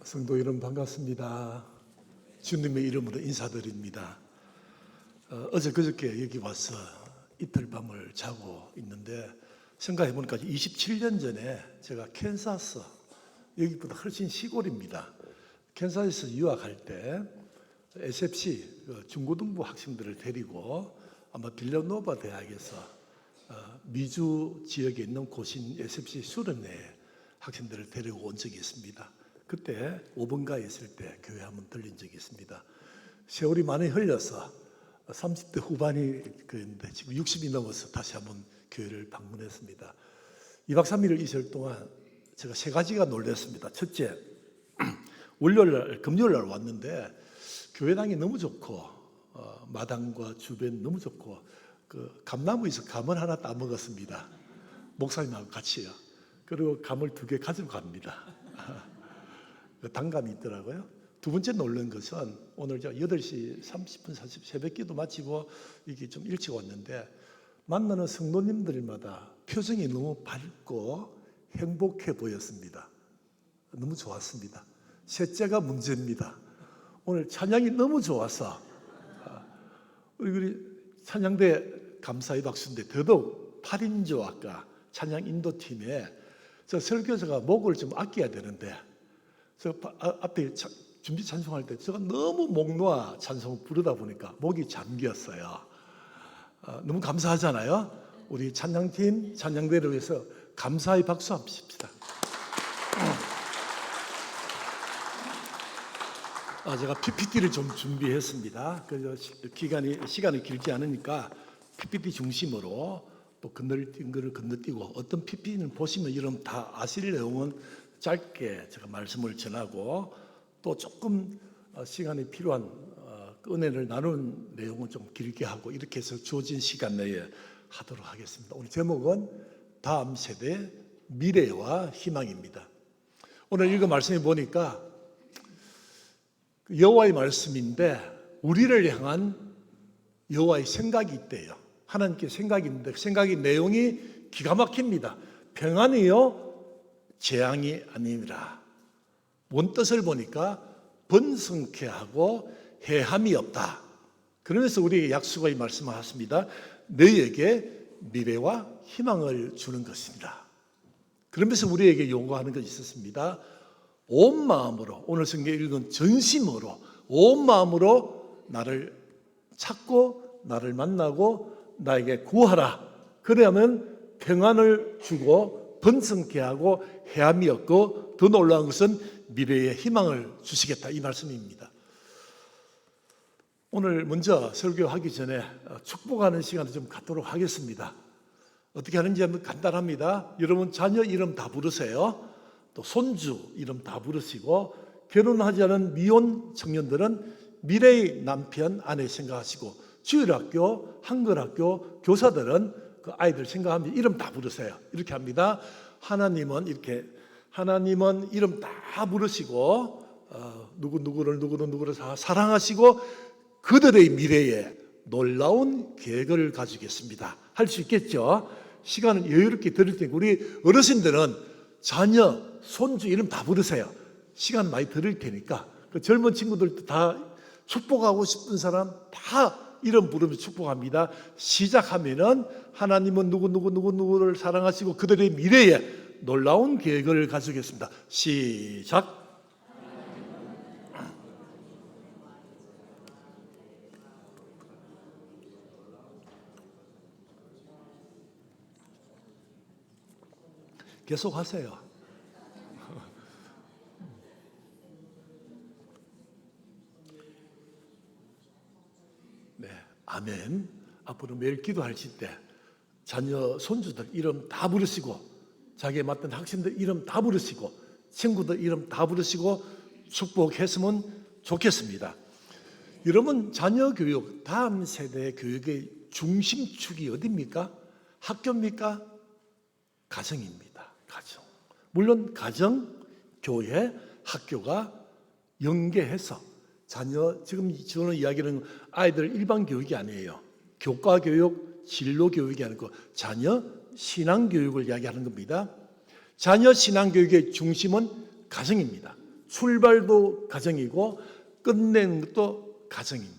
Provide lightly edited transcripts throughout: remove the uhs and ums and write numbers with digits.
성도 여러분 반갑습니다. 주님의 이름으로 인사드립니다. 어제 그저께 여기 와서 이틀 밤을 자고 있는데 생각해 보니까 27년 전에 제가 캔사스, 여기보다 훨씬 시골입니다. 캔사스에서 유학할 때 SFC 중고등부 학생들을 데리고 아마 빌라노바 대학에서 미주 지역에 있는 고신 SFC 수련회 학생들을 데리고 온 적이 있습니다. 그때 5번가에 있을 때 교회 한번 들린 적이 있습니다. 세월이 많이 흘러서 30대 후반이 그랬는데 지금 60이 넘어서 다시 한번 교회를 방문했습니다. 2박 3일 있을 동안 제가 세 가지가 놀랐습니다. 첫째, 월요일날, 금요일날 왔는데 교회당이 너무 좋고 마당과 주변 너무 좋고 그 감나무에서 감을 하나 따먹었습니다. 목사님하고 같이요. 그리고 감을 2개 가지고 갑니다. 단감이 있더라고요. 두 번째 놀란 것은 오늘 저 8시 30분 40 새벽 기도 마치고 이게 좀 일찍 왔는데 만나는 성도님들마다 표정이 너무 밝고 행복해 보였습니다. 너무 좋았습니다. 셋째가 문제입니다. 오늘 찬양이 너무 좋아서 우리 찬양대 감사의 박수인데 더더욱 8인조 아까 찬양 인도팀에 저 설교자가 목을 좀 아껴야 되는데 저 앞에 준비 찬송할 때 제가 너무 목 놓아 찬송 부르다 보니까 목이 잠겼어요. 너무 감사하잖아요. 우리 찬양팀 찬양대를 위해서 감사의 박수 한번 칩시다. 제가 PPT를 좀 준비했습니다. 그래서 시간이 길지 않으니까 PPT 중심으로 또 건너뛴 거를 건너뛰고 어떤 PPT는 보시면 여러분 다 아실 내용은 짧게 제가 말씀을 전하고 또 조금 시간이 필요한 은혜를 나누는 내용은 좀 길게 하고 이렇게 해서 주어진 시간 내에 하도록 하겠습니다. 오늘 제목은 다음 세대 미래와 희망입니다. 오늘 읽은 말씀에 보니까 여호와의 말씀인데 우리를 향한 여호와의 생각이 있대요. 하나님께 생각이 있는데 생각의 내용이 기가 막힙니다. 평안이요 재앙이 아니라 원 뜻을 보니까 번성케 하고 해함이 없다. 그러면서 우리에게 약속의 말씀을 하십니다. 너희에게 미래와 희망을 주는 것입니다. 그러면서 우리에게 요구하는 것이 있었습니다. 온 마음으로 오늘 성경 읽은 전심으로 온 마음으로 나를 찾고 나를 만나고 나에게 구하라. 그러면 평안을 주고 번성케 하고 해함이 없고 더 놀라운 것은 미래의 희망을 주시겠다 이 말씀입니다. 오늘 먼저 설교하기 전에 축복하는 시간을 좀 갖도록 하겠습니다. 어떻게 하는지 하면 간단합니다. 여러분 자녀 이름 다 부르세요. 또 손주 이름 다 부르시고 결혼하지 않은 미혼 청년들은 미래의 남편 아내 생각하시고 주일학교 한글학교 교사들은 그 아이들 생각하면 이름 다 부르세요. 이렇게 합니다. 하나님은 이름 다 부르시고 누구를 다 사랑하시고 그들의 미래에 놀라운 계획을 가지고 있습니다. 할 수 있겠죠? 시간은 여유롭게 드릴 테니까 우리 어르신들은 자녀, 손주 이름 다 부르세요. 시간 많이 드릴 테니까 그 젊은 친구들도 다 축복하고 싶은 사람 다 이름 부르면서 축복합니다. 시작하면은 하나님은 누구를 사랑하시고 그들의 미래에 놀라운 계획을 가지겠습니다. 시작. 계속 하세요. 네, 아멘. 앞으로 매일 기도하실 때 자녀, 손주들 이름 다 부르시고 자기에 맞던 학생들 이름 다 부르시고 친구들 이름 다 부르시고 축복했으면 좋겠습니다. 여러분 자녀 교육, 다음 세대 교육의 중심축이 어디입니까? 학교입니까? 가정입니다. 가정. 물론 가정, 교회, 학교가 연계해서 자녀, 지금 저는 이야기하는 아이들 일반 교육이 아니에요. 교과 교육, 진로 교육이 아니고 자녀 신앙 교육을 이야기하는 겁니다. 자녀 신앙 교육의 중심은 가정입니다. 출발도 가정이고 끝내는 것도 가정입니다.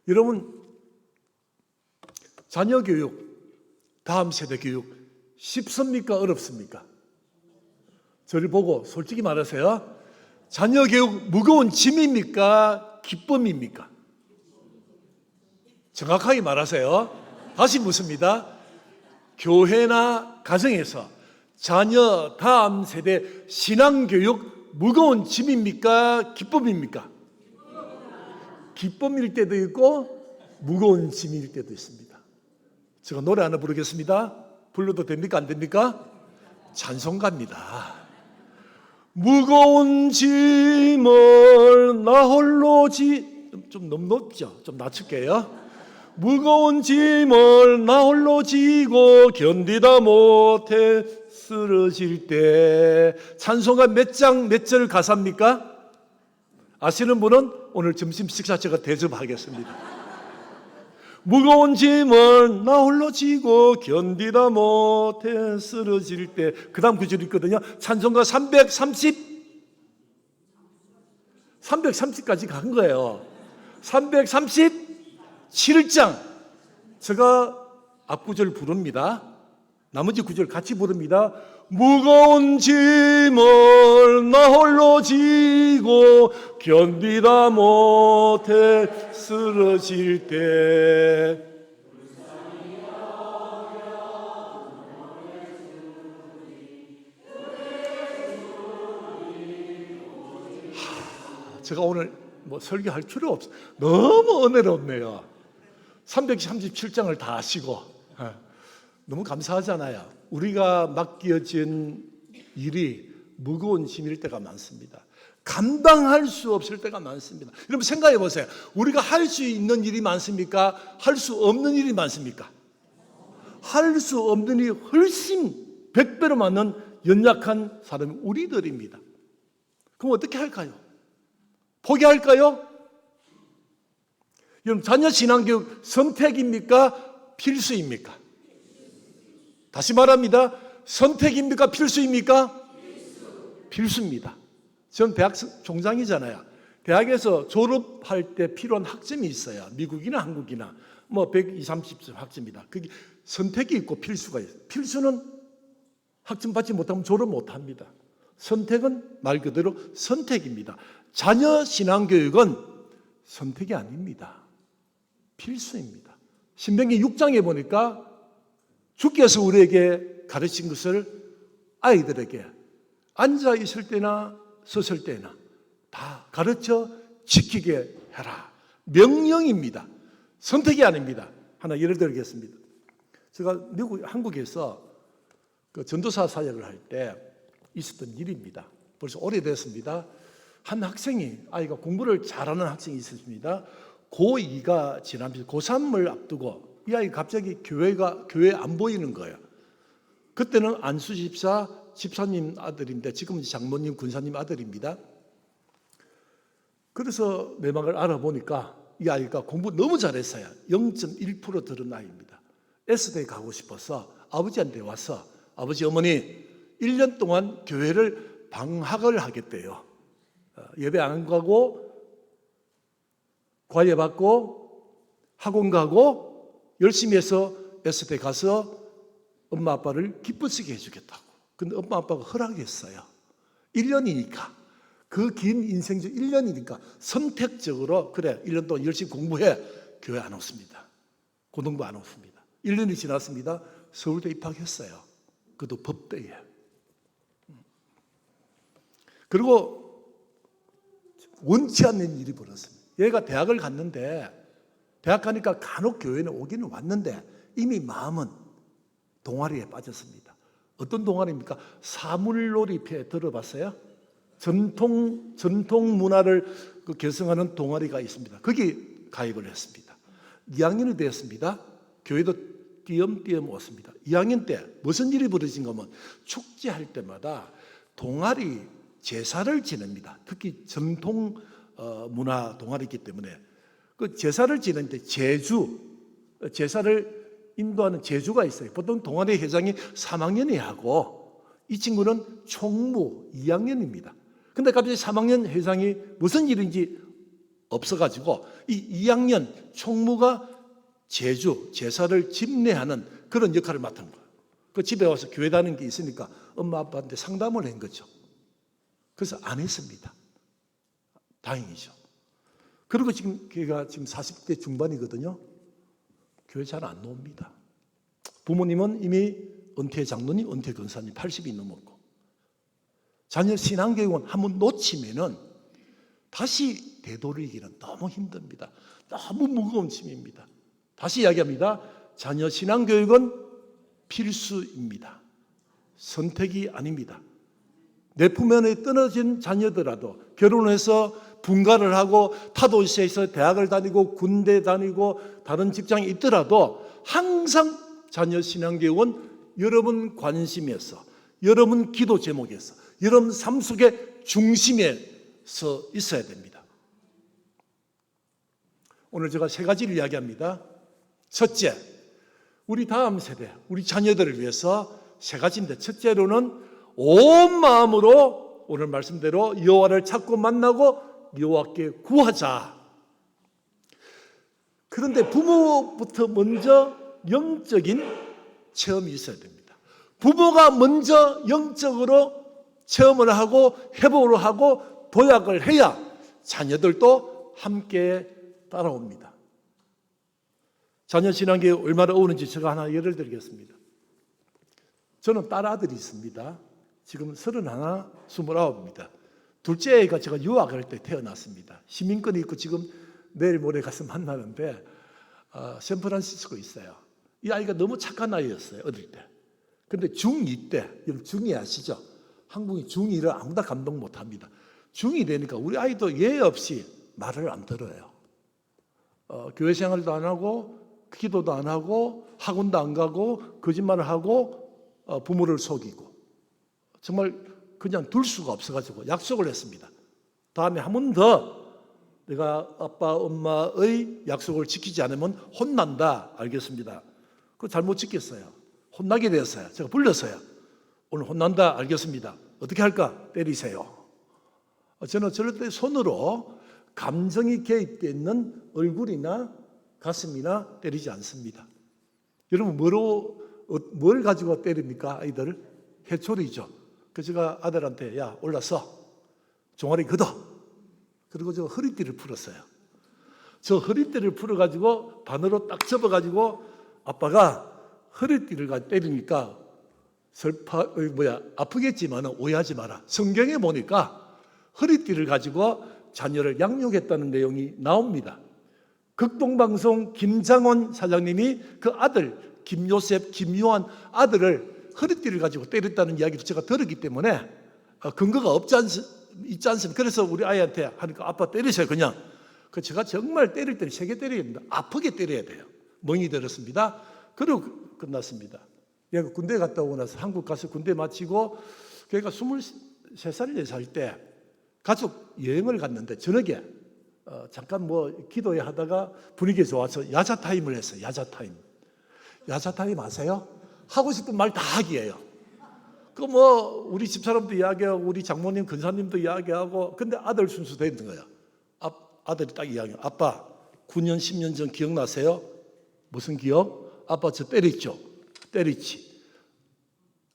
여러분, 자녀 교육, 다음 세대 교육 쉽습니까? 어렵습니까? 저를 보고 솔직히 말하세요. 자녀 교육 무거운 짐입니까? 기쁨입니까? 정확하게 말하세요. 다시 묻습니다. 교회나 가정에서 자녀 다음 세대 신앙교육 무거운 짐입니까? 기쁨입니까? 기쁨일 때도 있고 무거운 짐일 때도 있습니다. 제가 노래 하나 부르겠습니다. 불러도 됩니까? 안 됩니까? 찬송가입니다. 무거운 짐을 나 홀로 좀 너무 높죠? 좀 낮출게요. 무거운 짐을 나 홀로 지고 견디다 못해 쓰러질 때. 찬송가 몇 장 몇 절 가사입니까? 아시는 분은 오늘 점심 식사 제가 대접하겠습니다. 무거운 짐을 나 홀로 지고 견디다 못해 쓰러질 때. 그 다음 구절이 있거든요. 찬송가 330까지 간 거예요. 337장 제가 앞구절 부릅니다. 나머지 구절 같이 부릅니다. 무거운 짐을 나 홀로 지고 견디다 못해 쓰러질 때. 제가 오늘 설교할 필요 없어요. 너무 은혜롭네요. 337장을 다 아시고 너무 감사하잖아요. 우리가 맡겨진 일이 무거운 짐일 때가 많습니다. 감당할 수 없을 때가 많습니다. 여러분 생각해 보세요. 우리가 할 수 있는 일이 많습니까? 할 수 없는 일이 많습니까? 할 수 없는 일이 훨씬 100배로 많은 연약한 사람이 우리들입니다. 그럼 어떻게 할까요? 포기할까요? 여러분 자녀 신앙교육 선택입니까? 필수입니까? 다시 말합니다. 선택입니까? 필수입니까? 필수입니다. 전 대학 총장이잖아요. 대학에서 졸업할 때 필요한 학점이 있어요. 미국이나 한국이나 120, 30점 학점이다. 그게 선택이 있고 필수가 있어요. 필수는 학점 받지 못하면 졸업 못합니다. 선택은 말 그대로 선택입니다. 자녀 신앙교육은 선택이 아닙니다. 필수입니다. 신명기 6장에 보니까 주께서 우리에게 가르친 것을 아이들에게 앉아 있을 때나 섰을 때나 다 가르쳐 지키게 해라. 명령입니다. 선택이 아닙니다. 하나 예를 들겠습니다. 제가 한국에서 그 전도사 사역을 할 때 있었던 일입니다. 벌써 오래됐습니다. 한 학생이, 아이가 공부를 잘하는 학생이 있었습니다. 고2가 지나면서 고3을 앞두고 이 아이가 갑자기 교회에 안 보이는 거예요. 그때는 안수 집사님 아들인데 지금은 장모님 군사님 아들입니다. 그래서 내막을 알아보니까 이 아이가 공부 너무 잘했어요. 0.1% 들은 아이입니다. S대에 가고 싶어서 아버지한테 와서 아버지 어머니 1년 동안 교회를 방학을 하겠대요. 예배 안 가고 과외 받고 학원 가고 열심히 해서 S대 가서 엄마 아빠를 기쁘시게 해주겠다고. 근데 엄마 아빠가 허락했어요. 1년이니까. 그 긴 인생 중 1년이니까 선택적으로 그래 1년 동안 열심히 공부해. 교회 안 왔습니다. 고등부 안 왔습니다. 1년이 지났습니다. 서울대 입학했어요. 그것도 법대에. 그리고 원치 않는 일이 벌어졌습니다. 얘가 대학을 갔는데 대학 가니까 간혹 교회는 오기는 왔는데 이미 마음은 동아리에 빠졌습니다. 어떤 동아리입니까? 사물놀이패 들어봤어요? 전통 문화를 결성하는 동아리가 있습니다. 거기 가입을 했습니다. 2학년이 되었습니다. 교회도 띄엄띄엄 왔습니다. 2학년 때 무슨 일이 벌어진 거면 축제할 때마다 동아리 제사를 지냅니다. 특히 전통 문화 동아리이기 때문에 그 제사를 지내는데 제사를 인도하는 제주가 있어요. 보통 동아리 회장이 3학년이 하고 이 친구는 총무 2학년입니다. 근데 갑자기 3학년 회장이 무슨 일인지 없어가지고 이 2학년 총무가 제사를 집례하는 그런 역할을 맡은 거예요. 그 집에 와서 교회 다니는 게 있으니까 엄마 아빠한테 상담을 한 거죠. 그래서 안 했습니다. 다행이죠. 그리고 지금 걔가 지금 40대 중반이거든요. 교회 잘 안 나옵니다. 부모님은 이미 은퇴 장로님, 은퇴 권사님 80이 넘었고, 자녀 신앙교육은 한번 놓치면은 다시 되돌리기는 너무 힘듭니다. 너무 무거운 짐입니다. 다시 이야기합니다. 자녀 신앙교육은 필수입니다. 선택이 아닙니다. 내 품 안에 떨어진 자녀더라도 결혼해서 분가를 하고 타도시에서 대학을 다니고 군대 다니고 다른 직장에 있더라도 항상 자녀 신앙교육은 여러분 관심에서, 여러분 기도 제목에서, 여러분 삶 속의 중심에서 있어야 됩니다. 오늘 제가 세 가지를 이야기합니다. 첫째, 우리 다음 세대, 우리 자녀들을 위해서 세 가지인데, 첫째로는 온 마음으로 오늘 말씀대로 여호와를 찾고 만나고 여호와께 구하자. 그런데 부모부터 먼저 영적인 체험이 있어야 됩니다. 부모가 먼저 영적으로 체험을 하고 회복을 하고 도약을 해야 자녀들도 함께 따라옵니다. 자녀 신앙교육 얼마나 어우는지 제가 하나 예를 들겠습니다. 저는 딸아들이 있습니다. 지금 31, 29입니다. 둘째 애가 제가 유학할 때 태어났습니다. 시민권이 있고 지금 내일 모레 가서 만나는데 샌프란시스코 있어요. 이 아이가 너무 착한 아이였어요, 어릴 때. 근데 중2 때, 여러분 중2 아시죠? 한국이 중2를 아무나 감동 못합니다. 중2 되니까 우리 아이도 예의 없이 말을 안 들어요. 교회 생활도 안 하고 기도도 안 하고 학원도 안 가고 거짓말을 하고 부모를 속이고 정말 그냥 둘 수가 없어가지고 약속을 했습니다. 다음에 한 번 더 내가 아빠 엄마의 약속을 지키지 않으면 혼난다. 알겠습니다. 그거 잘못 지켰어요. 혼나게 되었어요. 제가 불렀어요. 오늘 혼난다. 알겠습니다. 어떻게 할까? 때리세요. 저는 절대 손으로 감정이 개입되어 있는 얼굴이나 가슴이나 때리지 않습니다. 여러분 뭘 가지고 때립니까? 아이들을? 해초리죠. 그래서 제가 아들한테 야 올라서 종아리 걷어. 그리고 저 허리띠를 풀었어요. 저 허리띠를 풀어가지고 바늘로 딱 접어가지고 아빠가 허리띠를 때리니까 아프겠지만 오해하지 마라. 성경에 보니까 허리띠를 가지고 자녀를 양육했다는 내용이 나옵니다. 극동방송 김장원 사장님이 그 아들 김요셉, 김요한 아들을 허리띠를 가지고 때렸다는 이야기를 제가 들었기 때문에 근거가 있지 않습니까? 그래서 우리 아이한테 하니까 아빠 때리세요 그냥. 그 제가 정말 때릴 때는 세게 때려야 됩니다. 아프게 때려야 돼요. 멍이 들었습니다. 그리고 끝났습니다. 얘가 군대 갔다 오고 나서 한국 가서 군대 마치고 걔가 23살, 4살 때 가족 여행을 갔는데 저녁에 잠깐 기도회 하다가 분위기 좋아서 야자 타임을 했어요. 야자 타임. 야자 타임 아세요? 하고 싶은 말 다 하기예요. 우리 집사람도 이야기하고 우리 장모님, 근사님도 이야기하고 근데 아들 순서 되는 거예요. 아들이 딱 이야기해요. 아빠 9년, 10년 전 기억나세요? 무슨 기억? 아빠 저 때렸죠? 때렸지.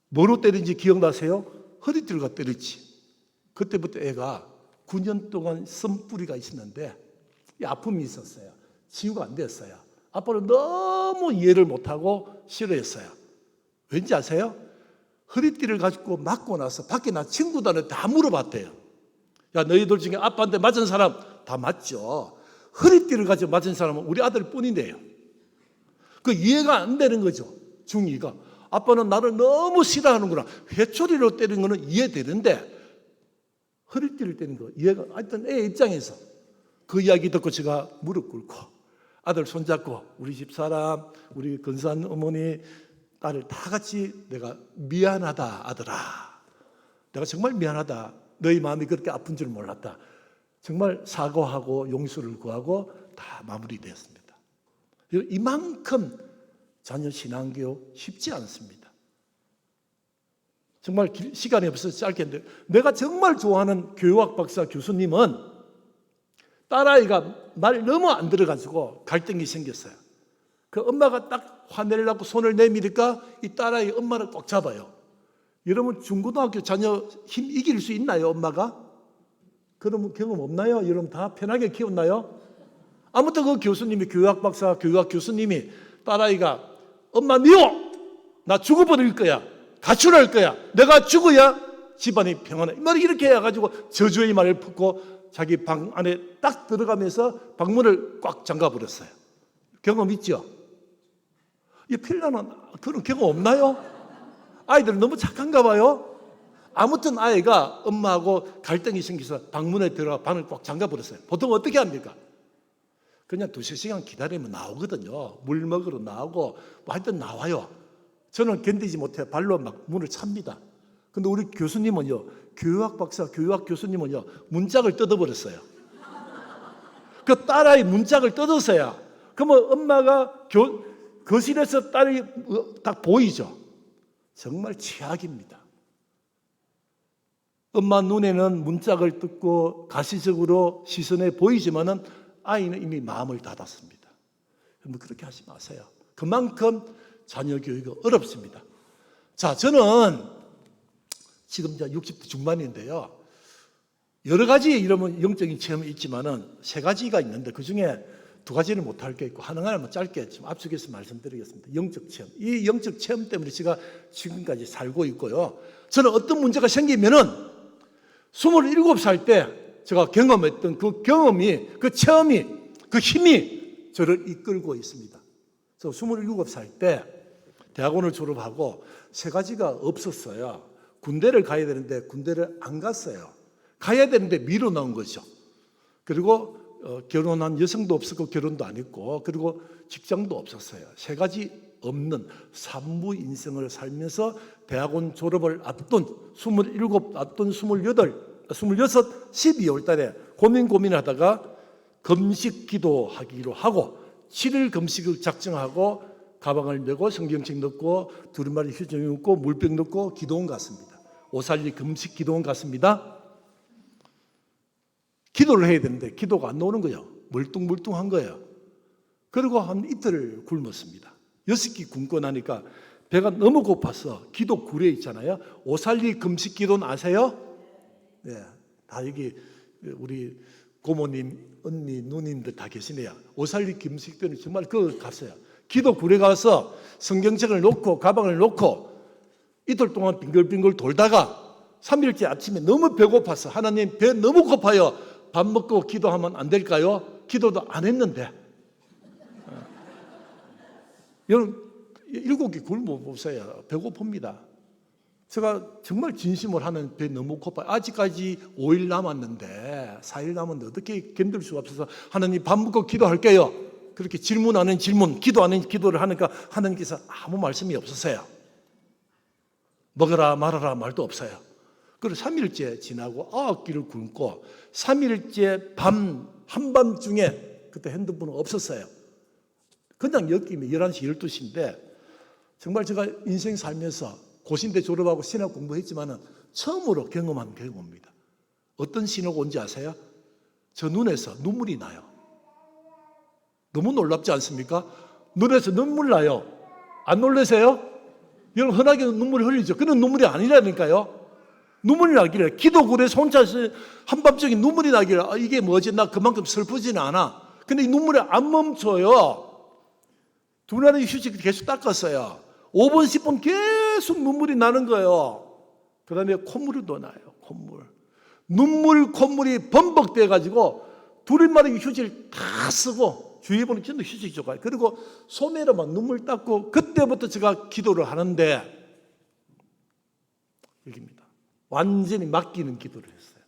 뭐로 때린지 기억나세요? 허리띠를 때렸지. 그때부터 애가 9년 동안 쓴뿌리가 있었는데 아픔이 있었어요. 치유가 안 됐어요. 아빠는 너무 이해를 못하고 싫어했어요. 왠지 아세요? 허리띠를 가지고 맞고 나서 밖에 나 친구들한테 다 물어봤대요. 야 너희들 중에 아빠한테 맞은 사람 다 맞죠? 허리띠를 가지고 맞은 사람은 우리 아들 뿐인데요. 그 이해가 안 되는 거죠. 중2가. 아빠는 나를 너무 싫어하는구나. 회초리로 때리는 거는 이해되는데 허리띠를 때리는 거 이해가 하여튼 애 입장에서 그 이야기 듣고 제가 무릎 꿇고 아들 손잡고 우리 집사람, 우리 근사한 어머니 딸을 다 같이 내가 미안하다 아들아. 내가 정말 미안하다. 너희 마음이 그렇게 아픈 줄 몰랐다. 정말 사과하고 용서를 구하고 다 마무리되었습니다. 이만큼 자녀 신앙교육 쉽지 않습니다. 정말 시간이 없어서 짧게 했는데, 내가 정말 좋아하는 교육학 박사 교수님은 딸아이가 말 너무 안 들어가지고 갈등이 생겼어요. 그 엄마가 딱 화내려고 손을 내미니까 이 딸아이 엄마를 꼭 잡아요. 여러분 중고등학교 자녀 힘 이길 수 있나요, 엄마가? 그러면 경험 없나요? 여러분 다 편하게 키웠나요? 아무튼 그 교수님이, 교육학 박사, 교육학 교수님이 딸아이가 엄마 미워! 나 죽어버릴 거야. 가출할 거야. 내가 죽어야 집안이 평안해. 말 이렇게 해가지고 저주의 말을 품고 자기 방 안에 딱 들어가면서 방문을 꽉 잠가버렸어요. 경험 있죠? 이 필라는 그런 경험 없나요? 아이들은 너무 착한가 봐요. 아무튼 아이가 엄마하고 갈등이 생겨서 방문에 들어가 방을 꽉 잠가버렸어요. 보통 어떻게 합니까? 그냥 2-3시간 기다리면 나오거든요. 물 먹으러 나오고 뭐 하여튼 나와요. 저는 견디지 못해 발로 막 문을 찹니다. 근데 우리 교수님은요, 교육학 박사, 교육학 교수님은요, 문짝을 뜯어버렸어요. 그 딸아이 문짝을 뜯었어요. 그러면 엄마가 거실에서 딸이 딱 보이죠. 정말 최악입니다. 엄마 눈에는 문짝을 뜯고 가시적으로 시선에 보이지만은 아이는 이미 마음을 닫았습니다. 여러분 그렇게 하지 마세요. 그만큼 자녀 교육이 어렵습니다. 자, 저는 지금 이제 60대 중반인데요. 여러 가지 이러면 영적인 체험이 있지만은 3가지가 있는데 그 중에 2가지는 못할 게 있고 하나는 짧게 좀 압축해서 말씀드리겠습니다. 영적 체험. 이 영적 체험 때문에 제가 지금까지 살고 있고요. 저는 어떤 문제가 생기면은 27살 때 제가 경험했던 그 경험이, 그 체험이, 그 힘이 저를 이끌고 있습니다. 그래서 27살 때 대학원을 졸업하고 3가지가 없었어요. 군대를 가야 되는데 군대를 안 갔어요. 가야 되는데 미뤄 놓은 거죠. 그리고 결혼한 여성도 없었고 결혼도 안 했고, 그리고 직장도 없었어요. 3가지 없는 산무 인생을 살면서 대학원 졸업을 앞둔 27, 앞둔 28, 26, 12월 달에 고민하다가 금식 기도하기로 하고 7일 금식을 작정하고 가방을 메고 성경책 넣고 두루마리 휴지 넣고 물병 넣고 기도원 갔습니다. 오살리 금식 기도원 갔습니다. 기도를 해야 되는데 기도가 안 나오는 거예요. 멀뚱멀뚱한 거예요. 그리고 한 이틀을 굶었습니다. 6끼 굶고 나니까 배가 너무 고파서 기도 굴에 있잖아요. 오살리 금식 기도는 아세요? 네, 다 여기 우리 고모님, 언니, 누님들 다 계시네요. 오살리 금식 때는 정말 그거 갔어요. 기도 굴에 가서 성경책을 놓고 가방을 놓고 이틀 동안 빙글빙글 돌다가 3일째 아침에 너무 배고파서 하나님 배 너무 고파요. 밥 먹고 기도하면 안 될까요? 기도도 안 했는데 여러분 7끼 굶어 보세요. 배고픕니다. 제가 정말 진심을 하는 배 너무 고파요. 아직까지 5일 남았는데 4일 남았는데 어떻게 견딜 수가 없어서 하나님 밥 먹고 기도할게요. 그렇게 질문 아닌 질문, 기도 아닌 기도를 하니까 하나님께서 아무 말씀이 없었어요. 먹어라 말아라 말도 없어요. 그리고 3일째 지나고 9끼를 굶고 3일째 밤 한밤중에 그때 핸드폰은 없었어요. 그냥 엮이면 11시 12시인데 정말 제가 인생 살면서 고신대 졸업하고 신학 공부했지만은 처음으로 경험한 경험입니다. 어떤 신호가 온지 아세요? 저 눈에서 눈물이 나요. 너무 놀랍지 않습니까? 눈에서 눈물 나요. 안 놀라세요? 여러분 흔하게 눈물이 흘리죠. 그런 눈물이 아니라니까요. 눈물이 나기를 기도굴에서 혼자서 한밤중에 눈물이 나기를 이게 뭐지? 나 그만큼 슬프지는 않아. 근데 이 눈물이 안 멈춰요. 두나리 휴지 계속 닦았어요. 5분 10분 계속 눈물이 나는 거예요. 그 다음에 콧물도 나요. 콧물. 눈물 콧물이 범벅돼 가지고 두리마리 휴지를 다 쓰고 주위에 보는 전부 휴지 줘가요. 그리고 소매로 막 눈물 닦고 그때부터 제가 기도를 하는데 여기입니다. 완전히 맡기는 기도를 했어요.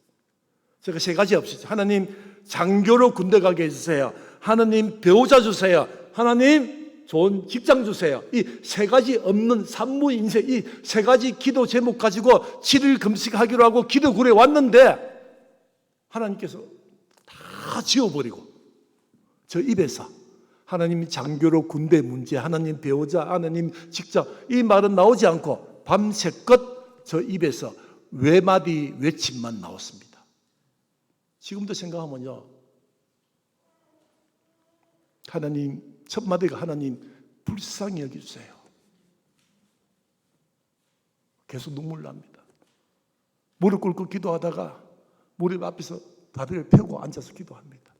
제가 3가지 없었죠. 하나님 장교로 군대 가게 해주세요. 하나님 배우자 주세요. 하나님 좋은 직장 주세요. 이 3가지 없는 산무 인생, 이 3가지 기도 제목 가지고 7일 금식하기로 하고 기도굴에 왔는데 하나님께서 다 지워버리고 저 입에서 하나님 장교로 군대 문제, 하나님 배우자, 하나님 직장 이 말은 나오지 않고 밤새껏 저 입에서 외마디 외침만 나왔습니다. 지금도 생각하면요, 하나님, 첫 마디가 하나님 불쌍히 여겨주세요. 계속 눈물 납니다. 무릎 꿇고 기도하다가 무릎 앞에서 다리를 펴고 앉아서 기도합니다.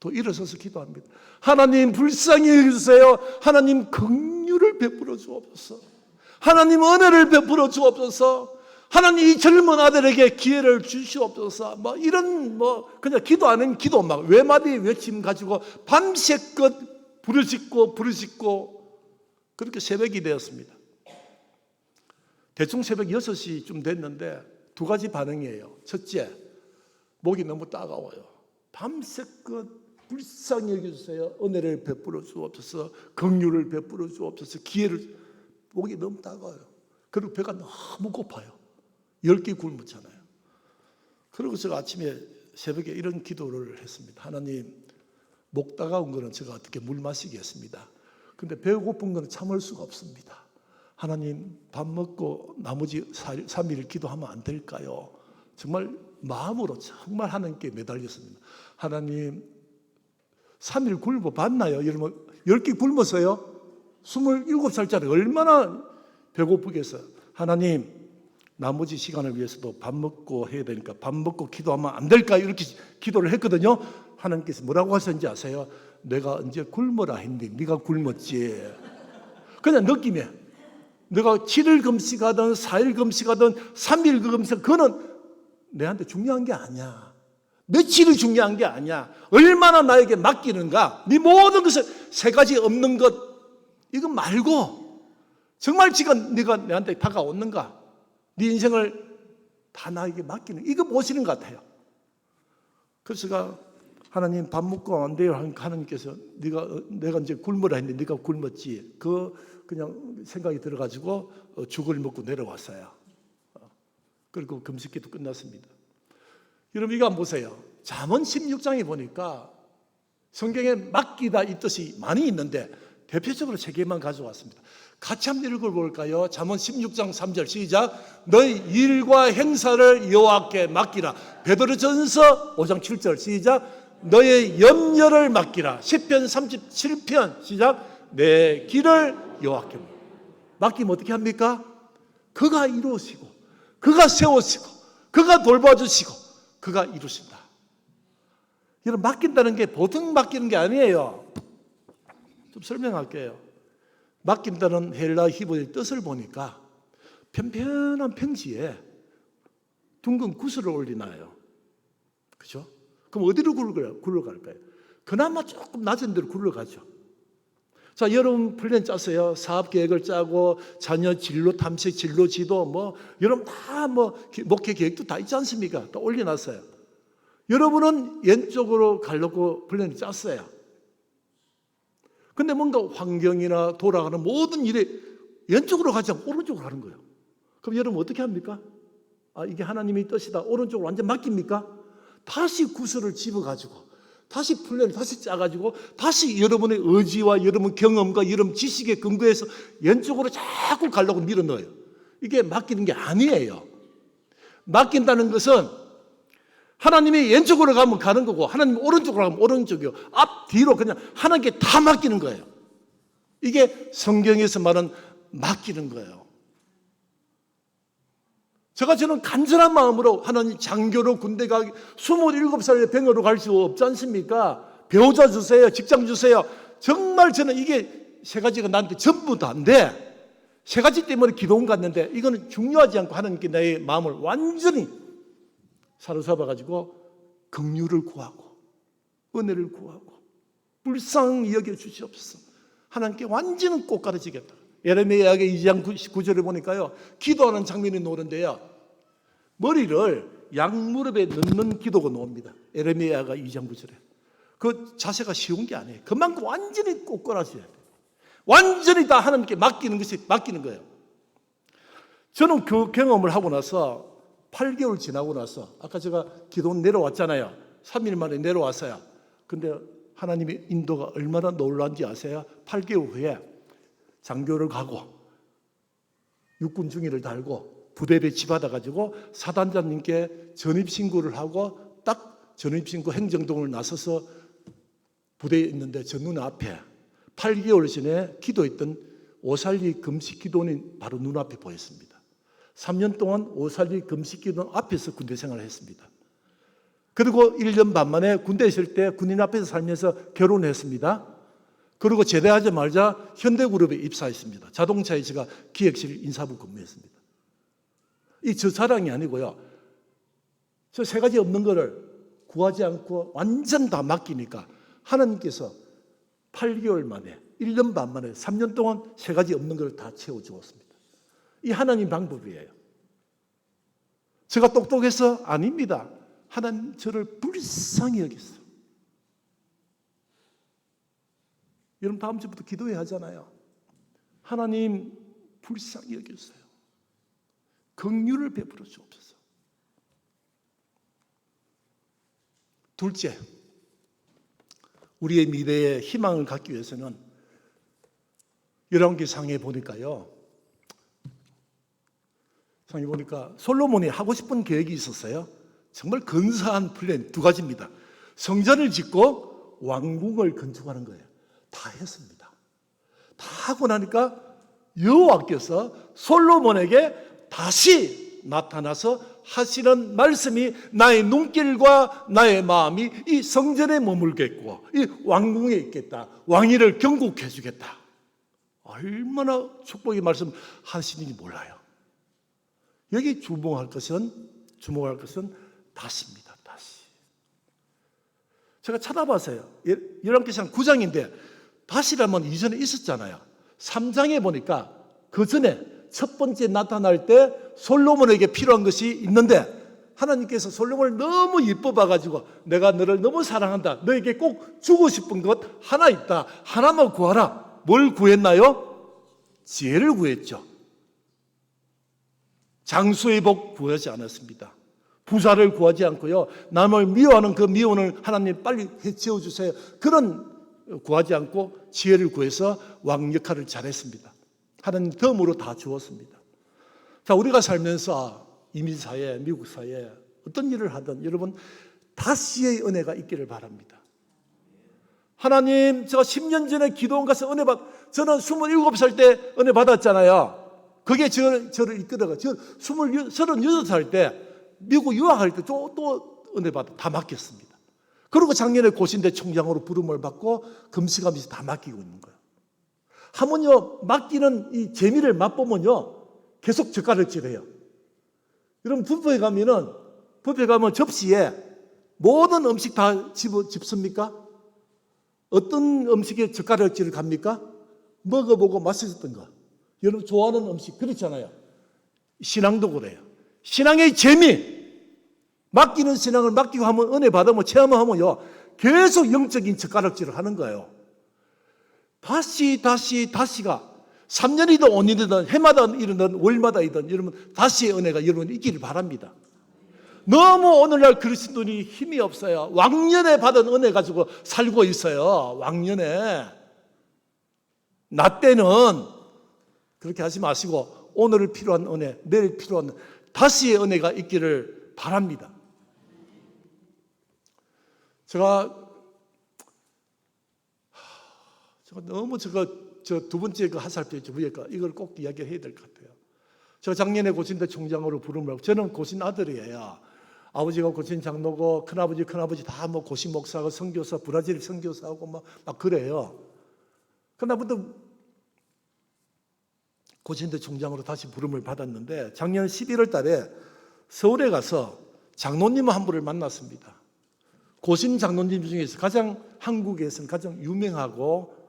또 일어서서 기도합니다. 하나님 불쌍히 여겨주세요. 하나님 긍휼을 베풀어 주옵소서. 하나님 은혜를 베풀어 주옵소서. 하나님 이 젊은 아들에게 기회를 주시옵소서. 이런 그냥 기도하는 기도 막 외마디 외침 가지고 밤새껏 부르짖고 그렇게 새벽이 되었습니다. 대충 새벽 6시쯤 됐는데 두 가지 반응이에요. 첫째, 목이 너무 따가워요. 밤새껏 불쌍히 여겨주세요. 은혜를 베풀어 주옵소서. 긍휼을 베풀어 주옵소서. 기회를. 목이 너무 따가워요. 그리고 배가 너무 고파요. 10끼 굶었잖아요. 그리고 제가 아침에 새벽에 이런 기도를 했습니다. 하나님, 목 따가운 거는 제가 어떻게 물 마시겠습니다. 근데 배고픈 거는 참을 수가 없습니다. 하나님, 밥 먹고 나머지 3일 기도하면 안 될까요? 정말 마음으로 정말 하나님께 매달렸습니다. 하나님, 3일 굶어 봤나요? 여러분, 10끼 굶었어요? 27살짜리 얼마나 배고프겠어요? 하나님, 나머지 시간을 위해서도 밥 먹고 해야 되니까 밥 먹고 기도하면 안 될까요? 이렇게 기도를 했거든요. 하나님께서 뭐라고 하셨는지 아세요? 내가 언제 굶어라 했는데 네가 굶었지. 그냥 느낌에 내가 7일 금식하든 4일 금식하든 3일 금식, 그거는 내한테 중요한 게 아니야. 며칠이 중요한 게 아니야. 얼마나 나에게 맡기는가. 네 모든 것을 세 가지 없는 것, 이거 말고 정말 지금 네가 내한테 다가오는가, 네 인생을 다 나에게 맡기는, 이거 보시는 것 같아요. 그래서 제가 하나님 밥 먹고 안 돼요 하니까 하나님께서 내가 이제 굶으라 했는데 네가 굶었지. 그냥 생각이 들어가지고 죽을 먹고 내려왔어요. 그리고 금식기도 끝났습니다. 여러분 이거 한번 보세요. 잠언 16장에 보니까 성경에 맡기다 이 뜻이 많이 있는데 대표적으로 3개만 가져왔습니다. 같이 한번 읽어볼까요? 잠언 16장 3절 시작. 너희 일과 행사를 여호와께 맡기라. 베드로전서 5장 7절 시작. 너의 염려를 맡기라. 시편 37편 시작. 내 길을 여호와께 맡기면 어떻게 합니까? 그가 이루시고 그가 세우시고 그가 돌봐주시고 그가 이루신다. 여러분 맡긴다는 게 보통 맡기는 게 아니에요. 좀 설명할게요. 맡긴다는 헬라 히브리어의 뜻을 보니까 편편한 평지에 둥근 구슬을 올리나요? 그죠? 그럼 어디로 굴러갈까요? 그나마 조금 낮은 데로 굴러가죠. 자, 여러분 플랜 짰어요. 사업 계획을 짜고 자녀 진로 탐색, 진로 지도 여러분 다 목회 계획도 다 있지 않습니까? 다 올려놨어요. 여러분은 왼쪽으로 가려고 플랜을 짰어요. 근데 뭔가 환경이나 돌아가는 모든 일에 왼쪽으로 가지 않고 오른쪽으로 가는 거예요. 그럼 여러분 어떻게 합니까? 이게 하나님의 뜻이다. 오른쪽으로 완전 맡깁니까? 다시 구슬을 집어가지고 다시 플랜을 다시 짜가지고 다시 여러분의 의지와 여러분 경험과 여러분 지식에 근거해서 왼쪽으로 자꾸 가려고 밀어넣어요. 이게 맡기는 게 아니에요. 맡긴다는 것은 하나님이 왼쪽으로 가면 가는 거고 하나님이 오른쪽으로 가면 오른쪽이요. 앞, 뒤로 그냥 하나님께 다 맡기는 거예요. 이게 성경에서 말하는 맡기는 거예요. 저는 간절한 마음으로 하나님 장교로 군대 가기 27살에 병으로 갈 수 없지 않습니까? 배우자 주세요. 직장 주세요. 정말 저는 이게 3가지가 나한테 전부 다인데 3가지 때문에 기도원 갔는데 이거는 중요하지 않고 하나님께 내 마음을 완전히 사로잡아가지고 긍휼을 구하고 은혜를 구하고 불쌍히 여겨주시옵소서. 하나님께 완전히 꽃가루지겠다. 예레미야의 2장 9절을 보니까요, 기도하는 장면이 나오는데요, 머리를 양무릎에 넣는 기도가 나옵니다. 예레미야가 2장 9절에. 그 자세가 쉬운 게 아니에요. 그만큼 완전히 꼬꾸라져야 돼요. 완전히 다 하나님께 맡기는 것이 맡기는 거예요. 저는 그 경험을 하고 나서 8개월 지나고 나서 아까 제가 기도 내려왔잖아요. 3일 만에 내려왔어요. 근데 하나님의 인도가 얼마나 놀라운지 아세요? 8개월 후에 장교를 가고 육군 중위를 달고 부대 배치받아가지고 사단장님께 전입신고를 하고 딱 전입신고 행정동을 나서서 부대에 있는데 저 눈앞에 8개월 전에 기도했던 오살리 금식기도는 바로 눈앞에 보였습니다. 3년 동안 오살리 금식기도 앞에서 군대 생활을 했습니다. 그리고 1년 반 만에 군대에 있을 때 군인 앞에서 살면서 결혼했습니다. 그리고 제대하자마자 현대그룹에 입사했습니다. 자동차에 제가 기획실 인사부 근무했습니다. 이 저 자랑이 아니고요. 저 세 가지 없는 거를 구하지 않고 완전 다 맡기니까 하나님께서 8개월 만에 1년 반 만에 3년 동안 세 가지 없는 걸 다 채워주었습니다. 이 하나님 방법이에요. 제가 똑똑해서 아닙니다. 하나님 저를 불쌍히 여겼어요. 여러분 다음 주부터 기도해야 하잖아요. 하나님 불쌍히 여겼어요. 긍휼을 베풀어 주옵소서. 둘째, 우리의 미래에 희망을 갖기 위해서는 열왕기상에 보니까요. 상에 보니까 솔로몬이 하고 싶은 계획이 있었어요. 정말 근사한 플랜 두 가지입니다. 성전을 짓고 왕궁을 건축하는 거예요. 다 했습니다. 다 하고 나니까 여호와께서 솔로몬에게 다시 나타나서 하시는 말씀이 나의 눈길과 나의 마음이 이 성전에 머물겠고 이 왕궁에 있겠다. 왕위를 경국해 주겠다. 얼마나 축복의 말씀 하시는지 몰라요. 여기 주목할 것은 다시입니다. 다시. 제가 찾아봤어요. 열왕기상 9장인데 다시라면 이전에 있었잖아요. 3장에 보니까 그 전에 첫 번째 나타날 때 솔로몬에게 필요한 것이 있는데 하나님께서 솔로몬을 너무 예뻐 봐가지고 내가 너를 너무 사랑한다. 너에게 꼭 주고 싶은 것 하나 있다. 하나만 구하라. 뭘 구했나요? 지혜를 구했죠. 장수의 복 구하지 않았습니다. 부자를 구하지 않고요. 남을 미워하는 그 미움을 하나님 빨리 해치워 주세요. 그런 구하지 않고 지혜를 구해서 왕 역할을 잘했습니다. 하나님 덤으로 다 주었습니다. 자, 우리가 살면서 이민사회, 미국 사회에 어떤 일을 하든 여러분 다시의 은혜가 있기를 바랍니다. 하나님, 제가 10년 전에 기도원 가서 은혜 저는 27살 때 은혜 받았잖아요. 그게 저를 이끌어가. 저 36살 때 미국 유학할 때 또 은혜 받아 다 맡겼습니다. 그리고 작년에 고신대 총장으로 부름을 받고 금식하면서 다 맡기고 있는 거예요. 하면요, 맡기는 이 재미를 맛보면요, 계속 젓가락질해요. 여러분, 뷔페에 가면 접시에 모든 음식 다 집습니까? 어떤 음식에 젓가락질을 갑니까? 먹어보고 맛있었던 거. 여러분 좋아하는 음식 그렇잖아요. 신앙도 그래요. 신앙의 재미, 맡기는 신앙을 맡기고 하면 은혜 받으면 체험하면요 계속 영적인 젓가락질을 하는 거예요. 다시가 3년이든 5년이든 해마다 이르든 월마다이든 여러분 다시의 은혜가 여러분 있기를 바랍니다. 너무 오늘날 그리스도인이 힘이 없어요. 왕년에 받은 은혜 가지고 살고 있어요. 왕년에. 나 때는 그렇게 하지 마시고 오늘 필요한 은혜, 내일 필요한 다시의 은혜가 있기를 바랍니다. 제가 너무 저 두 번째 그 하살표 위에 이걸 꼭 이야기해야 될 것 같아요. 제가 작년에 고신대 총장으로 부름을 하고 저는 고신 아들이에요. 아버지가 고신 장로고 큰아버지 다 뭐 고신 목사하고 선교사, 브라질 선교사하고 막 그래요. 그러나부터 고신대 총장으로 다시 부름을 받았는데 작년 11월 달에 서울에 가서 장로님 한 분을 만났습니다. 고신 장로님 중에서 한국에서는 가장 유명하고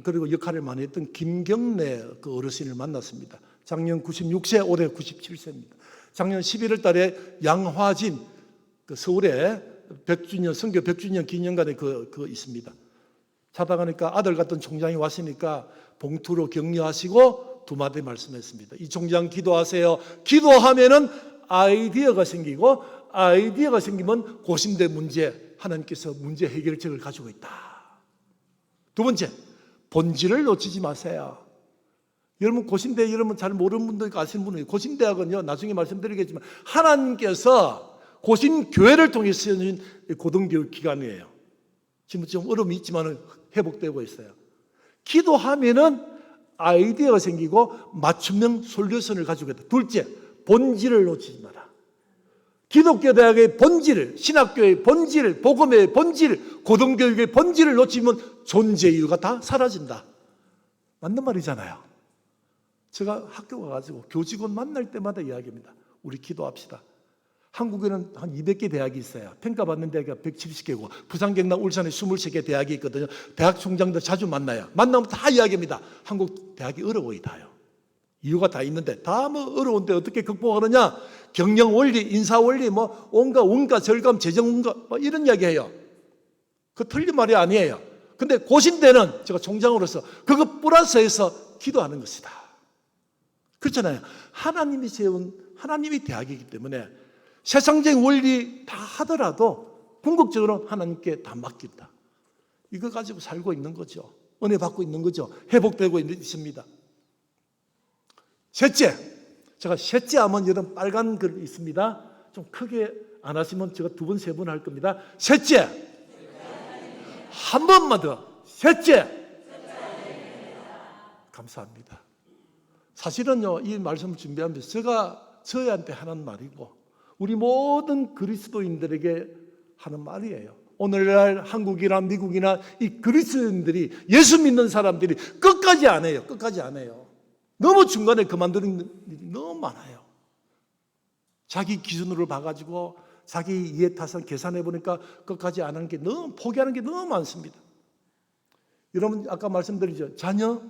그리고 역할을 많이 했던 김경래 그 어르신을 만났습니다. 작년 96세, 올해 97세입니다. 작년 11월 달에 양화진 그 서울에 100주년 선교 100주년 기념관에 그 있습니다. 찾아가니까 아들 같은 총장이 왔으니까 봉투로 격려하시고 두 마디 말씀했습니다. 이 총장 기도하세요. 기도하면은 아이디어가 생기고 아이디어가 생기면 고신대 문제 하나님께서 문제 해결책을 가지고 있다. 두 번째, 본질을 놓치지 마세요. 여러분 고신대 여러분 잘 모르는 분들 아시는 분은 고신대학은요 나중에 말씀드리겠지만 하나님께서 고신교회를 통해서 세우신 고등교육 기관이에요. 지금 좀 어려움이 있지만 회복되고 있어요. 기도하면은 아이디어가 생기고 맞춤형 솔루션을 가지고 있다. 둘째, 본질을 놓치지 마라. 기독교 대학의 본질, 신학교의 본질, 복음의 본질, 고등교육의 본질을 놓치면 존재 이유가 다 사라진다. 맞는 말이잖아요. 제가 학교 가가지고 교직원 만날 때마다 이야기합니다. 우리 기도합시다. 한국에는 한 200개 대학이 있어요. 평가받는 대학이 170개고 부산, 경남, 울산에 23개 대학이 있거든요. 대학 총장들 자주 만나요. 만나면 다 이야기합니다. 한국 대학이 어려워요. 다요. 이유가 다 있는데 다 뭐 어려운데 어떻게 극복하느냐? 경영 원리, 인사 원리, 뭐 온갖 원가, 절감, 재정 원가 뭐 이런 이야기해요. 그 틀린 말이 아니에요. 근데 고신대는 제가 총장으로서 그것 플러스해서 기도하는 것이다. 그렇잖아요. 하나님이 세운 하나님이 대학이기 때문에 세상적인 원리 다 하더라도 궁극적으로 하나님께 다 맡긴다. 이거 가지고 살고 있는 거죠. 은혜 받고 있는 거죠. 회복되고 있습니다. 셋째, 제가 셋째 하면 여러분 빨간 글 있습니다. 좀 크게 안 하시면 제가 두 번, 세 번 할 겁니다. 셋째, 한 번만 더. 셋째, 감사합니다. 사실은요 이 말씀을 준비하면서 제가 저희한테 하는 말이고 우리 모든 그리스도인들에게 하는 말이에요. 오늘날 한국이나 미국이나 이 그리스도인들이 예수 믿는 사람들이 끝까지 안 해요. 끝까지 안 해요. 너무 중간에 그만두는 일이 너무 많아요. 자기 기준으로 봐가지고 자기 이해타산 계산해 보니까 끝까지 안 하는 게 너무 포기하는 게 너무 많습니다. 여러분 아까 말씀드리죠. 자녀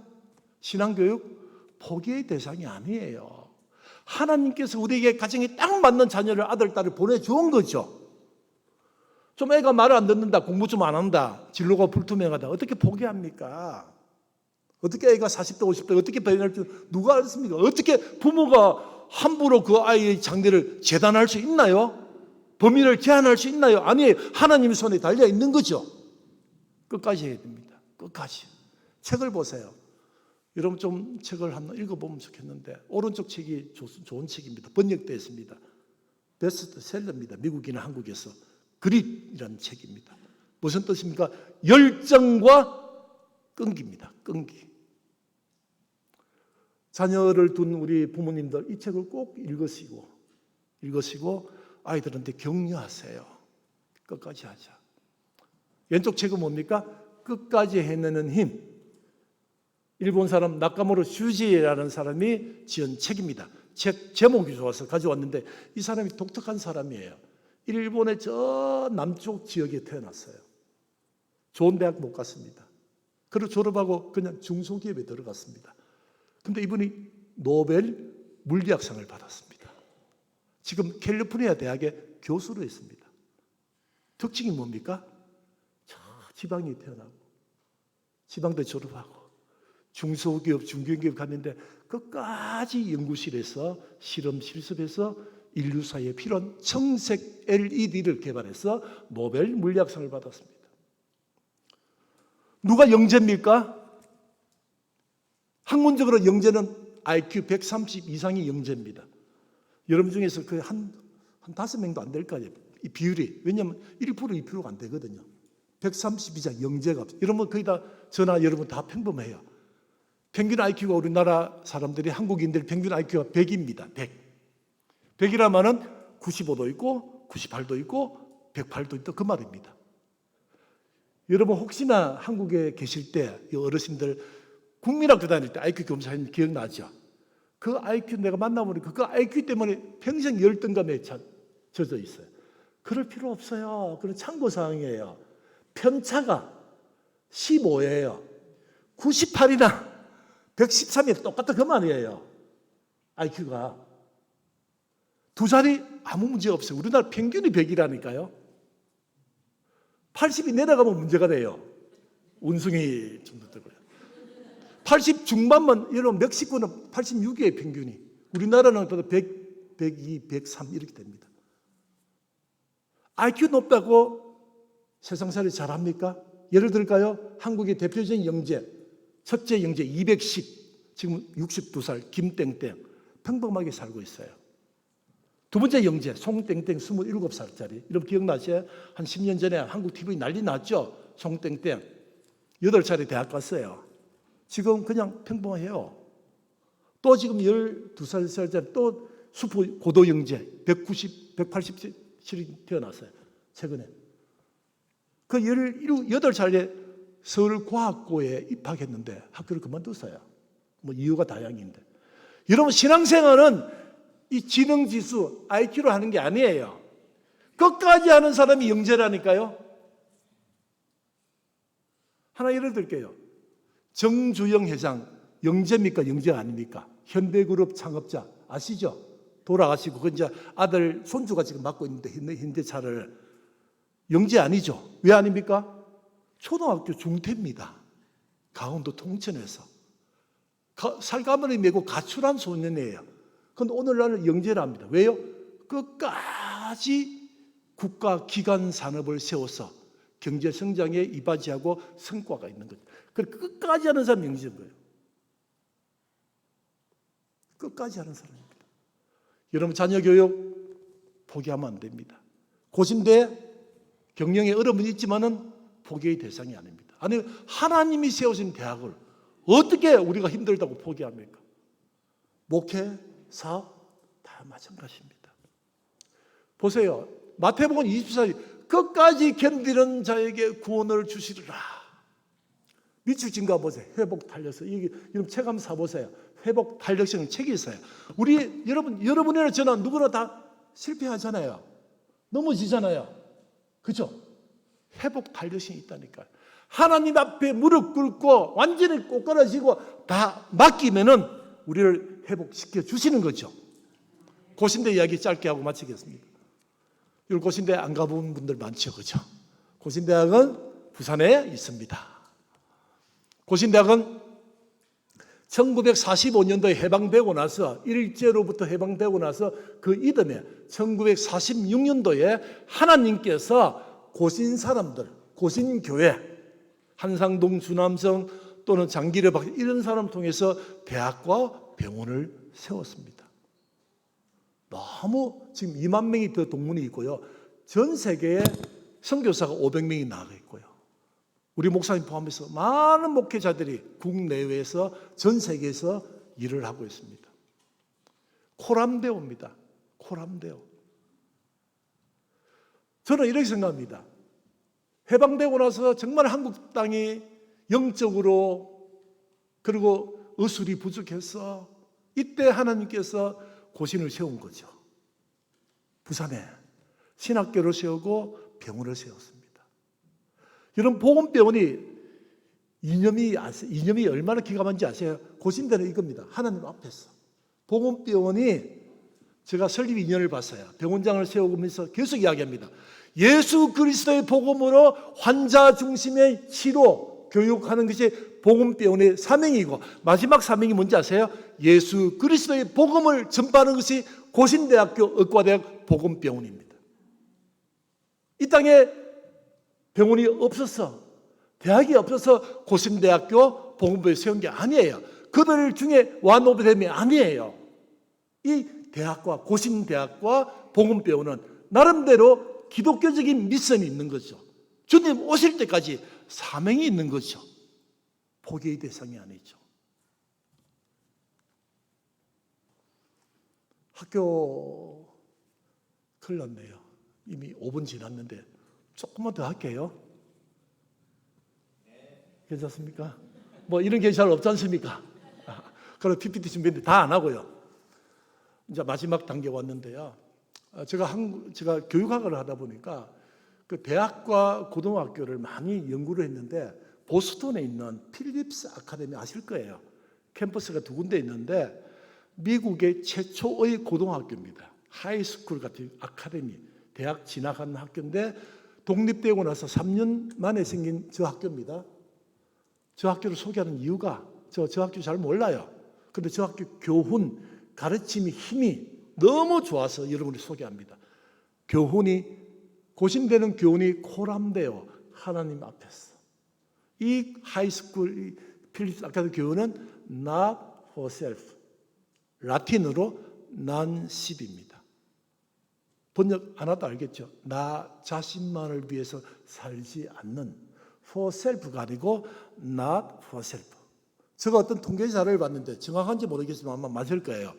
신앙교육 포기의 대상이 아니에요. 하나님께서 우리에게 가정에 딱 맞는 자녀를 아들, 딸을 보내주은 거죠. 좀 애가 말을 안 듣는다, 공부 좀 안 한다, 진로가 불투명하다. 어떻게 포기합니까? 어떻게 애가 40대, 50대 어떻게 변할지 누가 알습니까? 어떻게 부모가 함부로 그 아이의 장래를 재단할 수 있나요? 범위를 제한할 수 있나요? 아니에요. 하나님의 손에 달려 있는 거죠. 끝까지 해야 됩니다. 끝까지. 책을 보세요. 여러분 좀 책을 한번 읽어보면 좋겠는데 오른쪽 책이 좋은 책입니다. 번역되어 있습니다. 베스트셀러입니다. 미국이나 한국에서. 그릿이라는 책입니다. 무슨 뜻입니까? 열정과 끈기입니다. 끈기. 자녀를 둔 우리 부모님들 이 책을 꼭 읽으시고 아이들한테 격려하세요. 끝까지 하자. 왼쪽 책은 뭡니까? 끝까지 해내는 힘. 일본 사람 나카무라 슈지라는 사람이 지은 책입니다. 책 제목이 좋아서 가져왔는데 이 사람이 독특한 사람이에요. 일본의 저 남쪽 지역에 태어났어요. 좋은 대학 못 갔습니다. 그리고 졸업하고 그냥 중소기업에 들어갔습니다. 근데 이분이 노벨 물리학상을 받았습니다. 지금 캘리포니아 대학의 교수로 있습니다. 특징이 뭡니까? 저 지방에 태어나고 지방대 졸업하고 중소기업, 중견기업 갔는데 끝까지 연구실에서 실험 실습해서 인류 사회에 필요한 청색 LED를 개발해서 노벨 물리학상을 받았습니다. 누가 영재입니까? 학문적으로 영재는 IQ 130 이상이 영재입니다. 여러분 중에서 거의 한 5명도 안 될 거예요. 이 비율이. 왜냐하면 1%, 2%가 안 되거든요. 130 이상 영재가. 여러분 거의 다 저나 여러분 다 평범해요. 평균 IQ가 우리나라 사람들이 한국인들 평균 IQ가 100입니다. 100. 100이라면은 95도 있고 98도 있고 108도 있다 그 말입니다. 여러분 혹시나 한국에 계실 때 어르신들 국민학교 다닐 때 IQ 검사했는 기억나죠? 그 IQ 내가 만나보니까 그 IQ 때문에 평생 열등감에 젖어 있어요. 그럴 필요 없어요. 그런 참고사항이에요. 편차가 15예요. 98이나 113이 똑같다 그 말이에요. IQ가. 두 자리 아무 문제 없어요. 우리나라 평균이 100이라니까요. 80이 내려가면 문제가 돼요. 운송이 정도 되고요. 80 중반만 여러분 멕시코는 86이에요 평균이. 우리나라는 100, 102, 103 이렇게 됩니다. IQ 높다고 세상살이 잘합니까? 예를 들까요? 한국의 대표적인 영재, 첫째 영재 210, 지금 62살 김땡땡 평범하게 살고 있어요. 두 번째 영재 송땡땡 27살짜리. 여러분 기억나세요? 한 10년 전에 한국 TV 난리 났죠? 송땡땡 8살에 대학 갔어요. 지금 그냥 평범해요. 또 지금 12살짜리 또 슈퍼 고도 영재 187이 태어났어요. 최근에. 그 18살에 서울과학고에 입학했는데 학교를 그만뒀어요. 뭐 이유가 다양인데. 여러분 신앙생활은 이 지능지수 IQ로 하는 게 아니에요. 끝까지 하는 사람이 영재라니까요. 하나 예를 들게요. 정주영 회장 영재입니까? 영재 아닙니까? 현대그룹 창업자 아시죠? 돌아가시고 그 이제 아들 손주가 지금 맡고 있는데 현대차를 영재 아니죠? 왜 아닙니까? 초등학교 중퇴입니다. 강원도 통천에서 살가머리 메고 가출한 소년이에요. 그런데 오늘날 영재랍니다. 왜요? 끝까지 국가 기관 산업을 세워서 경제 성장에 이바지하고 성과가 있는 거죠. 그래서 끝까지 하는 사람이 영재인 거예요. 끝까지 하는 사람입니다. 여러분 자녀 교육 포기하면 안 됩니다. 고신대 경영에 어려움은 있지만은 포기의 대상이 아닙니다. 아니 하나님이 세우신 대학을 어떻게 우리가 힘들다고 포기합니까? 목회, 사업 다 마찬가지입니다. 보세요. 마태복음 24절 끝까지 견디는 자에게 구원을 주시리라. 밑줄 증가 보세요. 회복 탄력성. 여러분 책 한번 사보세요. 회복 탄력성 책이 있어요. 우리 여러분이나 저나 누구나 다 실패하잖아요. 넘어지잖아요. 그렇죠? 회복 탄력성이 있다니까요. 하나님 앞에 무릎 꿇고 완전히 꼬꾸라지고 다 맡기면은 우리를 회복시켜 주시는 거죠. 고신대 이야기 짧게 하고 마치겠습니다. 여기 고신대 안 가본 분들 많죠, 그렇죠? 고신대학은 부산에 있습니다. 고신대학은 1945년도에 해방되고 나서 일제로부터 해방되고 나서 그 이듬해 1946년도에 하나님께서 고신 사람들, 고신교회, 한상동, 주남성 또는 장기를 박사 이런 사람을 통해서 대학과 병원을 세웠습니다. 너무 지금 2만 명이 더 동문이 있고요. 전 세계에 선교사가 500명이 나가 있고요. 우리 목사님 포함해서 많은 목회자들이 국내외에서 전 세계에서 일을 하고 있습니다. 코람데오입니다. 코람데오. 저는 이렇게 생각합니다. 해방되고 나서 정말 한국 땅이 영적으로 그리고 의술이 부족해서 이때 하나님께서 고신을 세운 거죠. 부산에 신학교를 세우고 병원을 세웠습니다. 여러분 복음병원이 이념이 얼마나 기가 막힌지 아세요? 고신대는 이겁니다. 하나님 앞에서 복음병원이 제가 설립 2년을 봤어요. 병원장을 세우면서 계속 이야기합니다. 예수 그리스도의 복음으로 환자 중심의 치료, 교육하는 것이 복음병원의 사명이고 마지막 사명이 뭔지 아세요? 예수 그리스도의 복음을 전파하는 것이 고신대학교 의과대학 복음병원입니다. 이 땅에 병원이 없어서 대학이 없어서 고신대학교 복음부에 세운 게 아니에요. 그들 중에 완오브댐이 아니에요. 이 대학과 고신대학과 복음병원은 나름대로 기독교적인 미션이 있는 거죠. 주님 오실 때까지 사명이 있는 거죠. 포기의 대상이 아니죠. 학교 큰일 났네요. 이미 5분 지났는데 조금만 더 할게요. 괜찮습니까? 뭐 이런 게 잘 없지 않습니까? 그래서 PPT 준비했는데 다 안 하고요. 이제 마지막 단계 왔는데요. 제가 교육학을 하다 보니까 그 대학과 고등학교를 많이 연구를 했는데 보스턴에 있는 필립스 아카데미 아실 거예요. 캠퍼스가 2군데 있는데 미국의 최초의 고등학교입니다. 하이스쿨 같은 아카데미, 대학 진학하는 학교인데 독립되고 나서 3년 만에 생긴 저 학교입니다. 저 학교를 소개하는 이유가 저 학교 잘 몰라요. 그런데 저 학교 교훈, 가르침의 힘이 너무 좋아서 여러분이 소개합니다. 고신되는 교훈이 코람데오 하나님 앞에서 이 하이스쿨 필립스 아카데미 교훈은 not for self. 라틴어로 non-sib입니다. 번역 하나도 알겠죠? 나 자신만을 위해서 살지 않는 for self가 아니고 not for self. 제가 어떤 통계 자료를 봤는데 정확한지 모르겠지만 아마 맞을 거예요.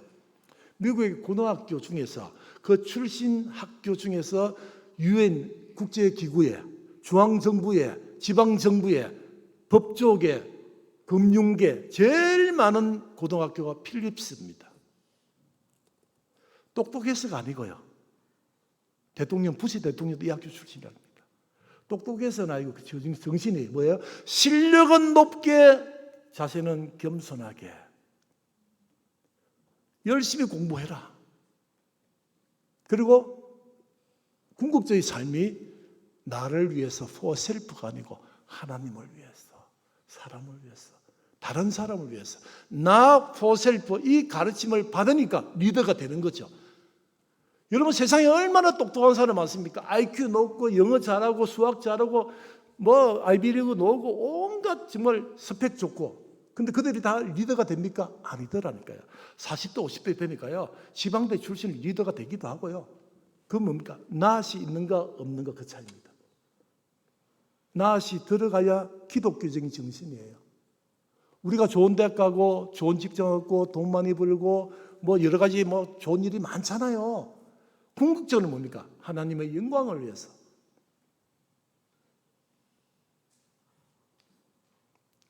미국의 고등학교 중에서 그 출신 학교 중에서 UN 국제기구에, 중앙정부에, 지방정부에, 법조계, 금융계 제일 많은 고등학교가 필립스입니다. 똑똑해서가 아니고요. 부시 대통령도 이 학교 출신이랍니다. 똑똑해서는 아니고 그 정신이 뭐예요? 실력은 높게, 자세는 겸손하게. 열심히 공부해라. 그리고 궁극적인 삶이 나를 위해서 for self가 아니고 하나님을 위해서, 사람을 위해서, 다른 사람을 위해서 나 for self 이 가르침을 받으니까 리더가 되는 거죠. 여러분 세상에 얼마나 똑똑한 사람 많습니까? IQ 높고 영어 잘하고 수학 잘하고 뭐 아이비리그 나오고 온갖 정말 스펙 좋고, 근데 그들이 다 리더가 됩니까? 아니더라니까요. 40대 50대 되니까요 지방대 출신 리더가 되기도 하고요. 그건 뭡니까? 낫이 있는가 없는가 그 차이입니다. 낫이 들어가야 기독교적인 정신이에요. 우리가 좋은 대학 가고 좋은 직장 얻고 돈 많이 벌고 뭐 여러 가지 뭐 좋은 일이 많잖아요. 궁극적으로 뭡니까? 하나님의 영광을 위해서.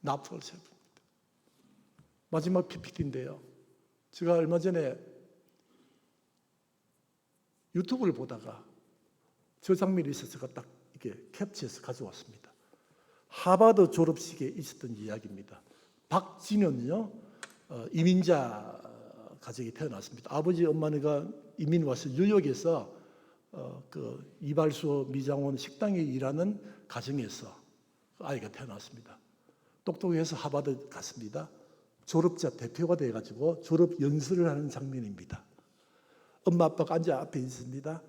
not for self. 마지막 PPT인데요. 제가 얼마 전에 유튜브를 보다가 저 장면이 있어서 제가 딱 이렇게 캡처해서 가져왔습니다. 하버드 졸업식에 있었던 이야기입니다. 박진현은요 이민자 가정에 태어났습니다. 아버지 엄마가 이민 와서 뉴욕에서 그 이발소 미장원 식당에 일하는 가정에서 아이가 태어났습니다. 똑똑해서 하버드 갔습니다. 졸업자 대표가 돼가지고 졸업 연설을 하는 장면입니다. 엄마 아빠가 앉아 앞에 있습니다.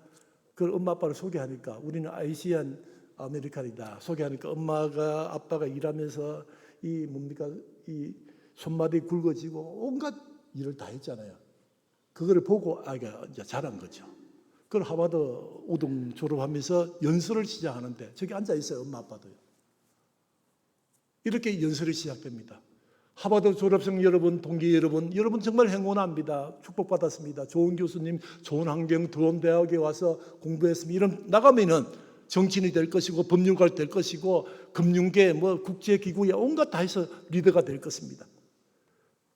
그 엄마 아빠를 소개하니까 우리는 아시안 아메리칸이다 소개하니까 엄마가 아빠가 일하면서 이 뭡니까 이 손마디 굵어지고 온갖 일을 다 했잖아요. 그거를 보고 아이가 이제 자란 거죠. 그걸 하버드 우동 졸업하면서 연설을 시작하는데 저기 앉아 있어요. 엄마 아빠도요. 이렇게 연설이 시작됩니다. 하버드 졸업생 여러분, 동기 여러분, 여러분 정말 행운합니다. 축복받았습니다. 좋은 교수님, 좋은 환경, 좋은 대학에 와서 공부했으면 이런 나가면은 정치인이 될 것이고 법률가가 될 것이고 금융계, 뭐 국제기구에 온갖 다 해서 리더가 될 것입니다.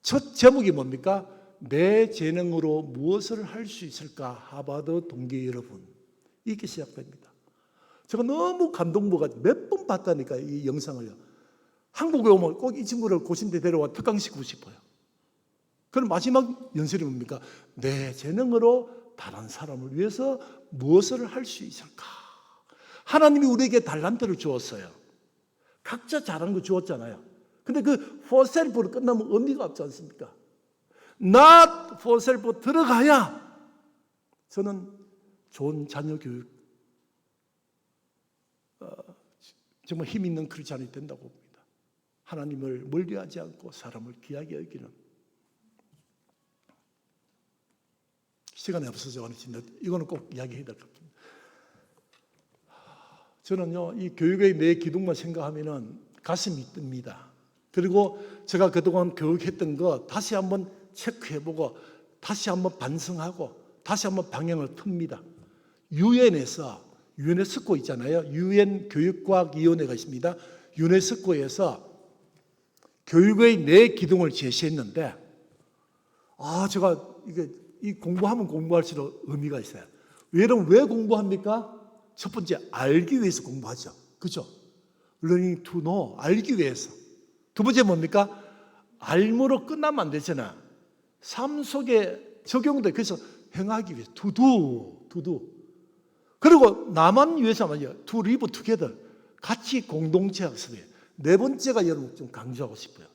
첫 제목이 뭡니까? 내 재능으로 무엇을 할 수 있을까? 하버드 동기 여러분. 이렇게 시작됩니다. 제가 너무 감동받아 몇 번 봤다니까 이 영상을요. 한국에 오면 꼭 이 친구를 고신대 데려와 특강시키고 싶어요. 그럼 마지막 연설이 뭡니까? 내 재능으로 다른 사람을 위해서 무엇을 할 수 있을까? 하나님이 우리에게 달란트를 주었어요. 각자 잘하는 거 주었잖아요. 근데 그 for self로 끝나면 의미가 없지 않습니까? not for self 들어가야 저는 좋은 자녀 교육 정말 힘 있는 크리스찬이 된다고 봅니다. 하나님을 멀리하지 않고 사람을 귀하게 여기는. 시간이 없어서 이거는 꼭 이야기해야 될 것 같습니다. 저는요 이 교육의 내 기둥만 생각하면은 가슴이 뜹니다. 그리고 제가 그동안 교육했던 거 다시 한번 체크해보고 다시 한번 반성하고 다시 한번 방향을 틉니다. 유엔에서 유네스코 있잖아요. 유엔 교육과학위원회가 있습니다. 유네스코에서 교육의 네 기둥을 제시했는데 제가 이 공부하면 공부할수록 의미가 있어요. 여러분 왜 공부합니까? 첫 번째 알기 위해서 공부하죠. 그렇죠? Learning to know 알기 위해서. 두 번째 뭡니까? 알므로 끝나면 안 되잖아. 삶 속에 적용돼. 그래서 행하기 위해서 to do. 그리고 나만 위해서 말이야. to live together. 같이 공동체 학습이에요. 네 번째가 여러분 좀 강조하고 싶어요.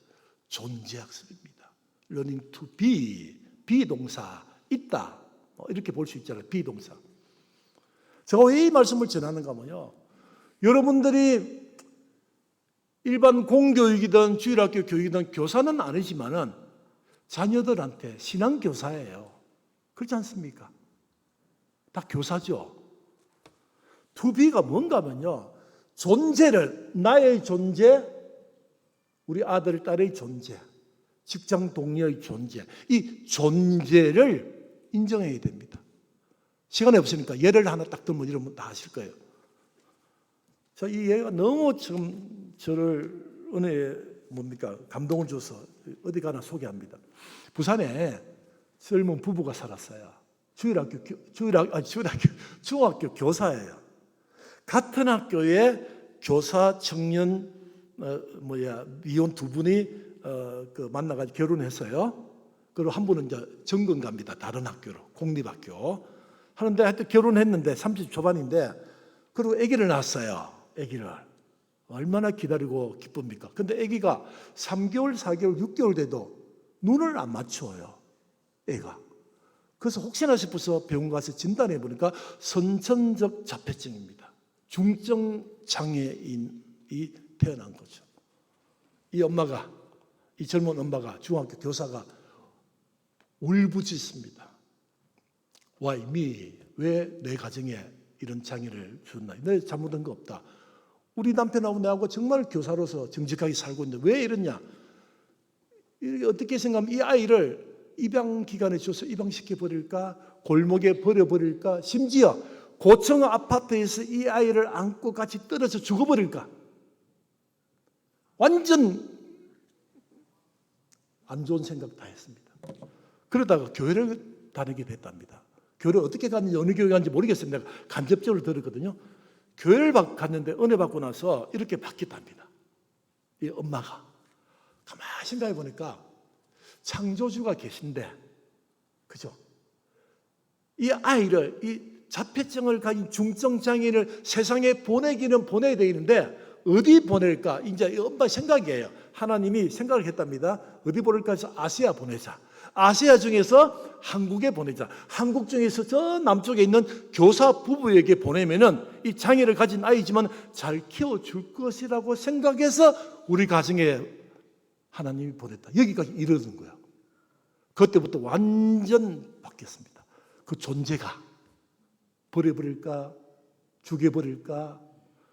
존재 학습입니다. Learning to be. 비동사 있다. 이렇게 볼 수 있잖아요. 비동사. 제가 왜 이 말씀을 전하는가 하면요. 여러분들이 일반 공교육이든 주일학교 교육이든 교사는 아니지만은 자녀들한테 신앙교사예요. 그렇지 않습니까? 다 교사죠. To be가 뭔가 하면요, 존재를, 나의 존재, 우리 아들, 딸의 존재, 직장 동료의 존재, 이 존재를 인정해야 됩니다. 시간이 없으니까 예를 하나 딱 들면 이러면 다 아실 거예요. 이 예가 너무 지금 저를 은혜에 감동을 줘서 어디 가나 소개합니다. 부산에 젊은 부부가 살았어요. 중학교 교사예요. 같은 학교에 교사 청년 미혼 두 분이 만나가지고 결혼했어요. 그리고 한 분은 이제 전근 갑니다. 다른 학교로, 공립학교 하는데 하여튼 결혼했는데 30 초반인데, 그리고 아기를 낳았어요. 아기를 얼마나 기다리고 기쁩니까? 근데 아기가 3개월, 4개월, 6개월 돼도 눈을 안 맞춰요, 애가. 그래서 혹시나 싶어서 병원 가서 진단해 보니까 선천적 자폐증입니다. 중증 장애인이 태어난 거죠. 이 젊은 엄마가, 중학교 교사가 울부짖습니다. Why me? 왜 내 가정에 이런 장애를 줬나? 내 잘못한 거 없다. 우리 남편하고 내하고 정말 교사로서 정직하게 살고 있는데 왜 이러냐? 어떻게 생각하면 이 아이를 입양기관에 줘서 입양시켜 버릴까? 골목에 버려버릴까? 심지어 고층 아파트에서 이 아이를 안고 같이 떨어져 죽어버릴까? 완전 안 좋은 생각 다 했습니다. 그러다가 교회를 다니게 됐답니다. 교회를 어떻게 갔는지, 어느 교회 갔는지 모르겠어요. 내가 간접적으로 들었거든요. 교회를 갔는데 은혜 받고 나서 이렇게 바뀌었답니다. 이 엄마가 가만히 생각해 보니까 창조주가 계신데, 그죠? 이 아이를, 이 자폐증을 가진 중증 장애인을 세상에 보내기는 보내야 되는데 어디 보낼까? 이제 이 엄마 생각이에요. 하나님이 생각을 했답니다. 어디 보낼까 해서 아시아 보내자. 아시아 중에서 한국에 보내자. 한국 중에서 저 남쪽에 있는 교사 부부에게 보내면은 이 장애를 가진 아이지만 잘 키워줄 것이라고 생각해서 우리 가정에 하나님이 보냈다. 여기까지 이르는 거야. 그때부터 완전 바뀌었습니다. 그 존재가 버려버릴까? 죽여버릴까?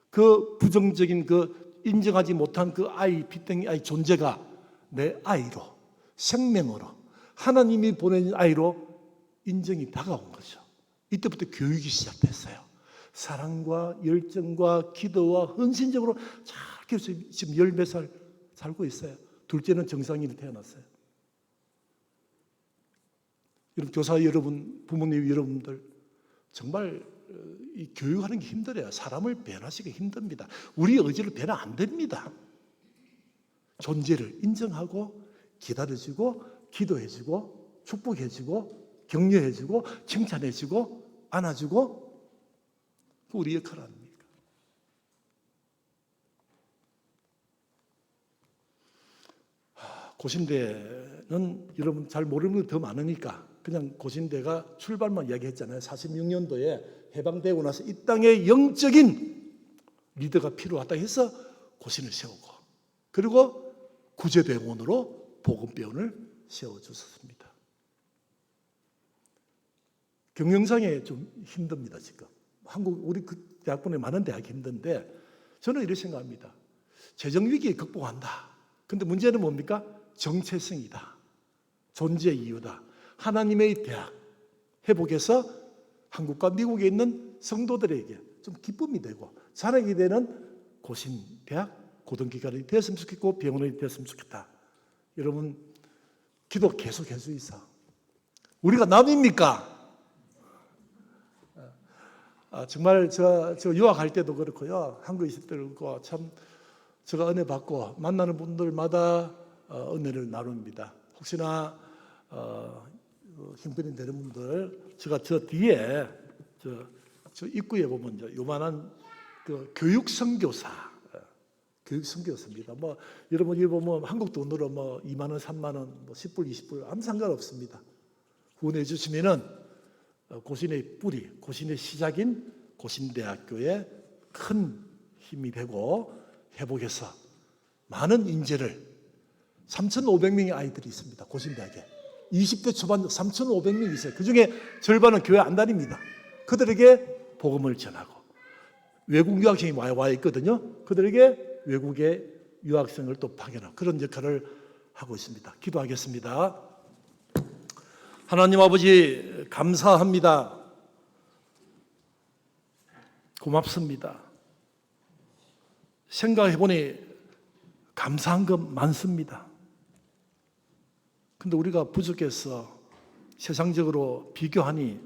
그 부정적인 그 인정하지 못한 그 아이, 핏덩이 아이 존재가 내 아이로, 생명으로, 하나님이 보낸 아이로 인정이 다가온 거죠. 이때부터 교육이 시작됐어요. 사랑과 열정과 기도와 헌신적으로 잘 키워서 지금 10몇 살 살고 있어요. 둘째는 정상인이 태어났어요. 여러분, 교사 여러분, 부모님 여러분들, 정말 이 교육하는 게 힘들어요. 사람을 변화시키기 힘듭니다. 우리 의지로 변화 안 됩니다. 존재를 인정하고 기다려주고 기도해주고 축복해주고 격려해주고 칭찬해주고 안아주고, 그 우리 역할 아닙니까? 고신대는 여러분 잘 모르는 게 더 많으니까 그냥 고신대가 출발만 이야기했잖아요. 46년도에 해방되고 나서 이 땅에 영적인 리더가 필요하다 해서 고신을 세우고, 그리고 구제병원으로 복음병원을 세워주셨습니다. 경영상에 좀 힘듭니다. 지금 한국 우리 그 대학본에 많은 대학이 힘든데, 저는 이렇게 생각합니다. 재정위기 극복한다. 근데 문제는 뭡니까? 정체성이다. 존재 이유다. 하나님의 대학 회복해서 한국과 미국에 있는 성도들에게 좀 기쁨이 되고 자랑이 되는 고신대학, 고등기관이 되었으면 좋겠고 병원이 되었으면 좋겠다. 여러분, 기도 계속할 수 있어. 우리가 남입니까? 정말 저 유학할 때도 그렇고요. 한국에 있을 때도 그렇고, 참 제가 은혜 받고 만나는 분들마다 은혜를 나눕니다. 혹시나 힘들이 되는 분들, 제가 저 뒤에 저 입구에 보면 요만한 그 교육 선교사입니다. 뭐 여러분 이 보면 한국 돈으로 뭐 2만 원, 3만 원, 뭐 10불, 20불 아무 상관없습니다. 후원해 주시면은 고신의 뿌리, 고신의 시작인 고신대학교에 큰 힘이 되고 회복해서 많은 인재를 3,500명의 아이들이 있습니다. 고신대학에 20대 초반 3,500명이 있어요. 그중에 절반은 교회 안 다닙니다. 그들에게 복음을 전하고 외국 유학생이 와 있거든요. 그들에게 외국의 유학생을 또 파견하고 그런 역할을 하고 있습니다. 기도하겠습니다. 하나님 아버지 감사합니다. 고맙습니다. 생각해보니 감사한 것 많습니다. 근데 우리가 부족해서 세상적으로 비교하니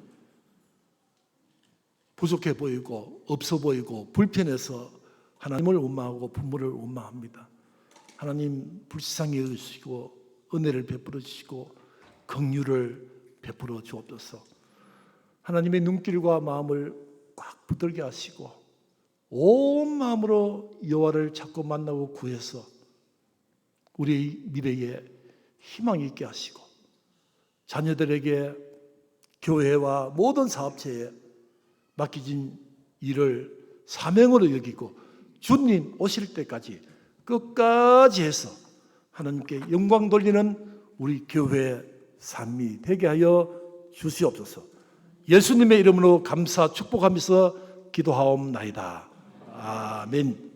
부족해 보이고 없어 보이고 불편해서 하나님을 원망하고 부모를 원망합니다. 하나님 불쌍히 여기시고 은혜를 베풀어 주시고 긍휼을 베풀어 주옵소서. 하나님의 눈길과 마음을 꽉 붙들게 하시고 온 마음으로 여호와를 찾고 만나고 구해서 우리 미래에 희망이 있게 하시고 자녀들에게 교회와 모든 사업체에 맡겨진 일을 사명으로 여기고 주님 오실 때까지 끝까지 해서 하나님께 영광 돌리는 우리 교회의 삶이 되게 하여 주시옵소서. 예수님의 이름으로 감사 축복하면서 기도하옵나이다. 아멘.